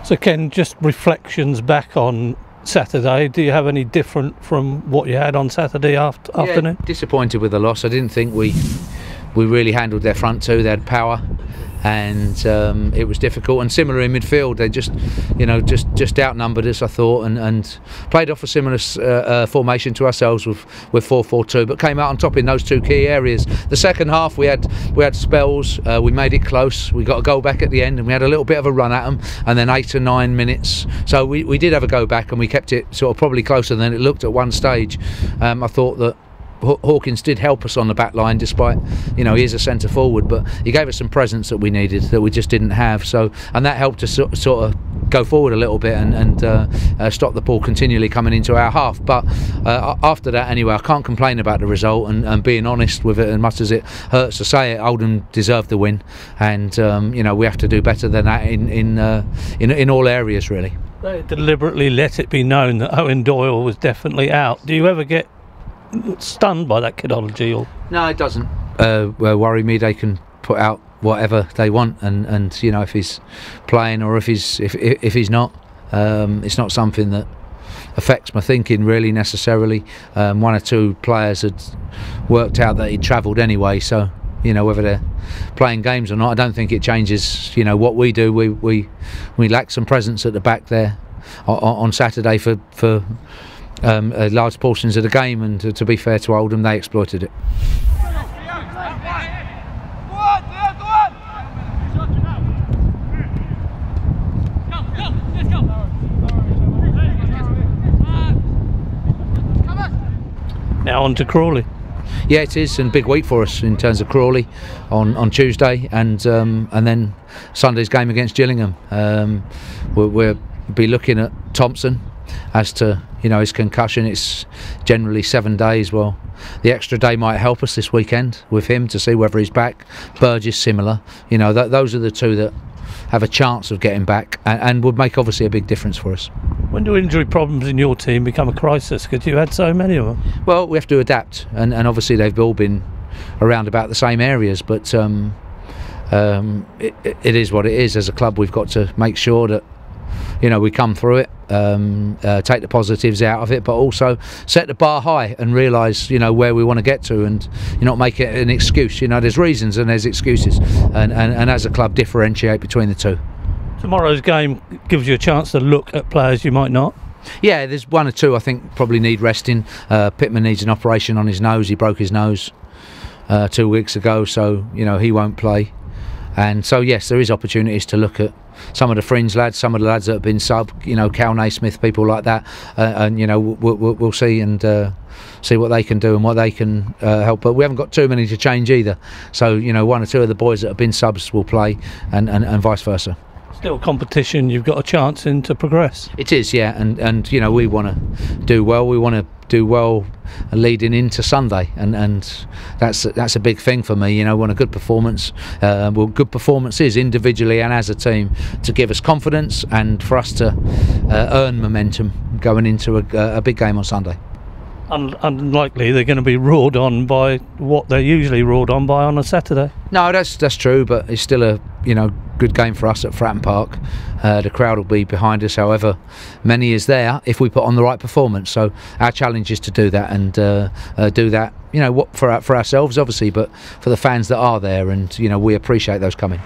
So Ken, just reflections back on Saturday, do you have any different from what you had on Saturday afternoon? Disappointed with the loss. I didn't think we really handled their front two. They had power, and it was difficult. And similar in midfield, they just outnumbered us, I thought, and played off a similar formation to ourselves with 4-4-2, but came out on top in those two key areas. The second half, we had spells. We made it close. We got a goal back at the end, and we had a little bit of a run at them. And then 8 or 9 minutes, so we did have a go back, and we kept it sort of probably closer than it looked at one stage. I thought that Hawkins did help us on the back line, despite, he is a centre forward, but he gave us some presence that we needed, that we just didn't have. So, and that helped us sort of go forward a little bit and stop the ball continually coming into our half. But after that, anyway, I can't complain about the result, and being honest with it, as much as it hurts to say it, Oldham deserved the win, and we have to do better than that in all areas, really. They deliberately let it be known that Owen Doyle was definitely out. Do you ever get stunned by that kidology? Or no, it doesn't worry me. They can put out whatever they want, and if he's playing or if he's not, it's not something that affects my thinking really necessarily. One or two players had worked out that he'd travelled anyway, so whether they're playing games or not, I don't think it changes what we do. We lack some presence at the back there on Saturday for large portions of the game, and to be fair to Oldham, they exploited it. Now on to Crawley. Yeah, it is, and big week for us in terms of Crawley on Tuesday, and then Sunday's game against Gillingham. We'll be looking at Thompson as to his concussion. It's generally 7 days. Well, the extra day might help us this weekend with him to see whether he's back. Burgess similar. Those are the two that have a chance of getting back, and would make obviously a big difference for us. When do injury problems in your team become a crisis? Because you had so many of them. Well, we have to adapt, and obviously they've all been around about the same areas, but it is what it is. As a club, we've got to make sure that we come through it, take the positives out of it, but also set the bar high and realise where we want to get to, and not make it an excuse. There's reasons and there's excuses, and as a club differentiate between the two. Tomorrow's game gives you a chance to look at players you might not. Yeah, there's one or two I think probably need resting. Pittman needs an operation on his nose. He broke his nose 2 weeks ago, so he won't play. And so yes, there is opportunities to look at some of the fringe lads, some of the lads that have been sub, Cal Naismith, people like that, and we'll see and see what they can do and what they can help. But we haven't got too many to change either. So one or two of the boys that have been subs will play, and vice versa. Still competition, you've got a chance in to progress. It is, yeah, and we want to do well. We want to do well leading into Sunday, and that's a big thing for me. Want a good performance, good performances individually and as a team, to give us confidence and for us to earn momentum going into a big game on Sunday. Unlikely they're going to be roared on by what they're usually roared on by on a Saturday. No, that's true, but it's still a good game for us at Fratton Park. The crowd will be behind us, however many is there, if we put on the right performance. So our challenge is to do that, and do that for ourselves obviously, but for the fans that are there, and we appreciate those coming.